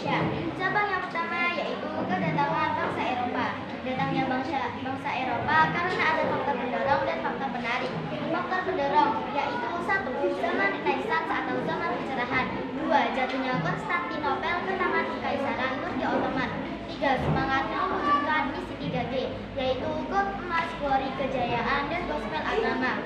Indonesia. Cabang yang pertama yaitu kedatangan bangsa Eropa. Datangnya bangsa Eropa karena ada faktor pendorong dan faktor penarik. Faktor pendorong yaitu 1. Zaman Renaissance atau zaman pencerahan. 2. Jatuhnya Konstantinopel ke tangan Kekaisaran Turki Ottoman. 3. Semangat mewujudkan misi 3G, yaitu God, emas, glory, kejayaan, dan gospel agama.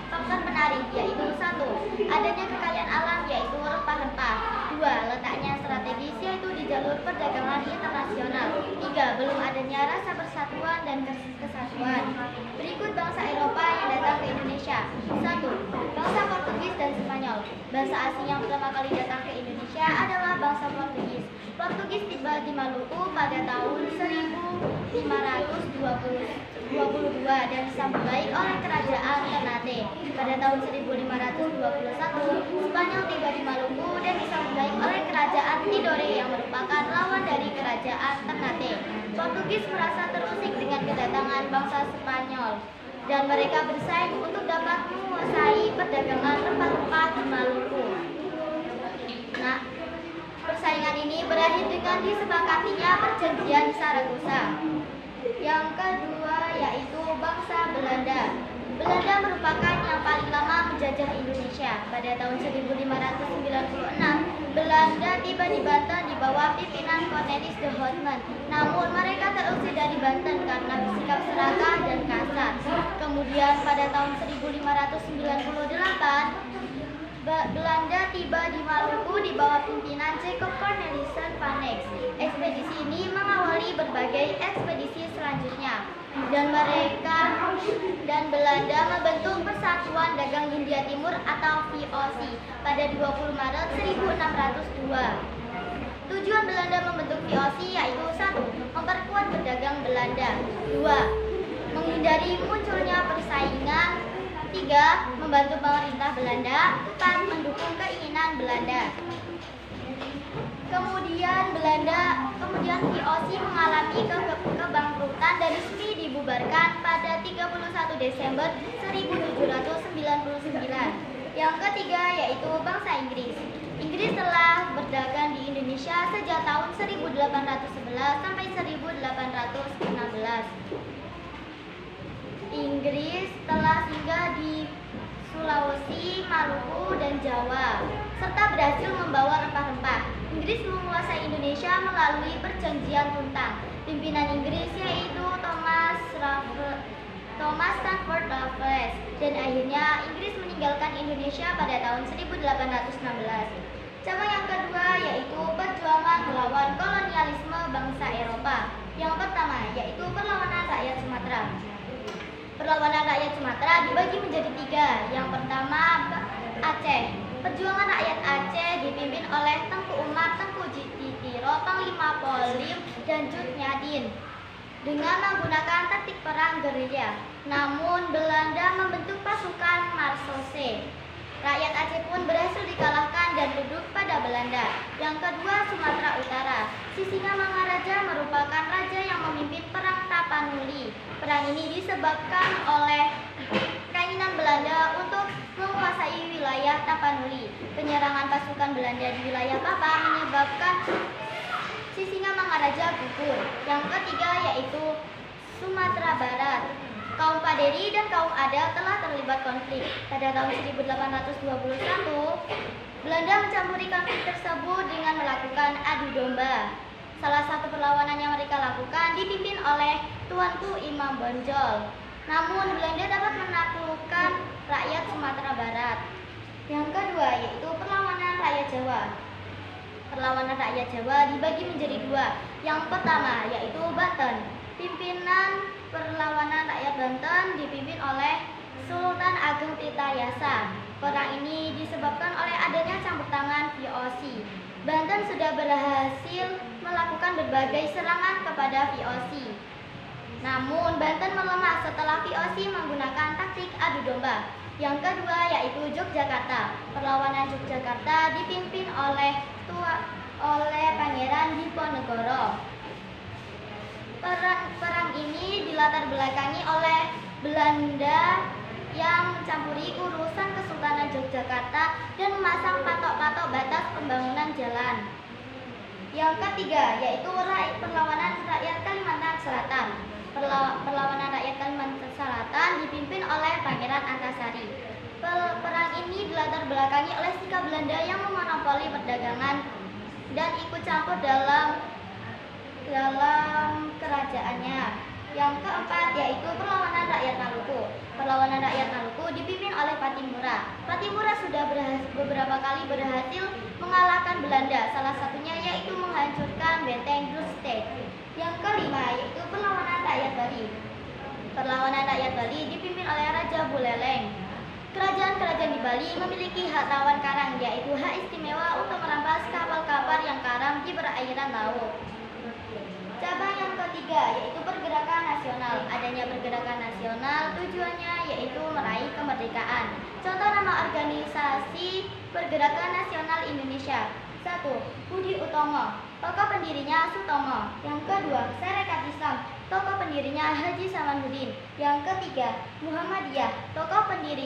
Faktor penarik yaitu 1. Adanya kekayaan alam yaitu rempah-rempah. 2. Letaknya strategis yaitu di jalur perdagangan internasional. 3. Belum adanya rasa persatuan dan kesatuan. Berikut bangsa Eropa yang datang ke Indonesia. 1. Bangsa Portugis dan Spanyol. Bangsa asing yang pertama kali datang ke Indonesia adalah bangsa Portugis. Portugis tiba di Maluku pada tahun 1522 dan disambut baik oleh kerajaan Ternate. Pada tahun 1521, Spanyol tiba di Maluku dan disambut baik oleh kerajaan Tidore yang merupakan lawan dari kerajaan Ternate. Portugis merasa terusik dengan kedatangan bangsa Spanyol dan mereka bersaing untuk dapat menguasai perdagangan rempah-rempah di Maluku. Nah, persaingan ini berakhir dengan disepakatinya perjanjian Saragossa. Yang kedua yaitu bangsa Belanda. Belanda merupakan yang paling lama menjajah Indonesia. Pada tahun 1596, Belanda tiba di Banten di bawah pimpinan Cornelis de Houtman. Namun mereka terusir dari Banten karena bersikap serakah dan kasar. Kemudian pada tahun 1598, Belanda tiba di Maluku di bawah pimpinan Jacob Cornelissen van Eyck. Ekspedisi ini mengawali berbagai ekspedisi selanjutnya dan Belanda membentuk Persatuan Dagang Hindia Timur atau VOC pada 20 Maret 1602. Tujuan Belanda membentuk VOC yaitu 1. Memperkuat berdagang Belanda. 2. Menghindari munculnya persaingan. 3. Membantu pemerintah Belanda. 4. Mendukung keinginan Belanda. Kemudian VOC mengalami kebangkrutan dan resmi dibubarkan pada 31 Desember 1799. Yang ketiga yaitu bangsa Inggris. Inggris telah berdagang di Indonesia sejak tahun 1811 sampai 1816. Inggris telah singgah di Sulawesi, Maluku, dan Jawa, serta berhasil membawa rempah-rempah. Inggris menguasai Indonesia melalui perjanjian Tuntang. Pimpinan Inggris yaitu Thomas Stamford Raffles, dan akhirnya Inggris meninggalkan Indonesia pada tahun 1816. Cabang yang kedua yaitu perjuangan melawan kolonialisme bangsa Eropa. Yang pertama yaitu perlawanan rakyat Sumatera. Perlawanan rakyat Sumatera dibagi menjadi 3. Yang pertama Aceh. Perjuangan rakyat Aceh dipimpin oleh Tengku Umar, Tengku Jititiro, Panglima Polim, dan Jud Nyadin dengan menggunakan taktik perang gerilya. Namun Belanda membentuk pasukan Marsose. Rakyat Aceh pun berhasil dikalahkan dan duduk pada Belanda. Yang kedua Sumatera Utara. Sisingamangaraja merupakan raja yang memimpin perang Tapanuli. Perang ini disebabkan oleh keinginan Belanda untuk menguasai wilayah Tapanuli. Penyerangan pasukan Belanda di wilayah Papa menyebabkan Sisingamangaraja gugur. Yang ketiga yaitu Sumatera Barat. Kaum Paderi dan kaum Ada telah terlibat konflik. Pada tahun 1821, Belanda mencampuri konflik tersebut dengan melakukan adu domba. Salah satu perlawanan yang mereka lakukan dipimpin oleh Tuanku Imam Bonjol. Namun Belanda dapat menaklukkan rakyat Sumatera Barat. Yang kedua yaitu perlawanan rakyat Jawa. Perlawanan rakyat Jawa dibagi menjadi 2. Yang pertama yaitu Banten. Pimpinan perlawanan rakyat Banten dipimpin oleh Sultan Ageng Tirtayasa. Perang ini disebabkan oleh adanya campur tangan VOC. Banten sudah berhasil melakukan berbagai serangan kepada VOC. Namun Banten melemah setelah VOC menggunakan taktik adu domba. Yang kedua yaitu Yogyakarta. Perlawanan Yogyakarta dipimpin oleh Pangeran Diponegoro. Perang ini dilatar belakangi oleh Belanda yang mencampuri urusan Kesultanan Yogyakarta dan memasang patok-patok batas pembangunan jalan. Yang ketiga yaitu perlawanan rakyat Kalimantan Selatan. Perlawanan rakyat Kalimantan Selatan dipimpin oleh Pangeran Antasari. Perang ini dilatar belakangi oleh sikap Belanda yang memonopoli perdagangan dan ikut campur dalam kerajaannya. Yang keempat yaitu perlawanan rakyat Maluku. Perlawanan rakyat Maluku dipimpin oleh Patimura. Patimura sudah beberapa kali berhasil mengalahkan Belanda, salah satunya yaitu menghancurkan benteng Groenesteyn. Yang kelima yaitu perlawanan rakyat Bali. Perlawanan rakyat Bali dipimpin oleh Raja Buleleng. Kerajaan-kerajaan di Bali memiliki hak tawar karang, yaitu hak istimewa untuk merampas kapal-kapal yang karam di perairan laut. Cabang yang ketiga yaitu pergerakan nasional. Adanya pergerakan nasional tujuannya yaitu meraih kemerdekaan. Contoh nama organisasi Pergerakan Nasional Indonesia. 1. Budi Utomo, tokoh pendirinya Sutomo. Yang kedua, Sarekat Islam, tokoh pendirinya Haji Samanhudin. Yang ketiga, Muhammadiyah, tokoh pendiri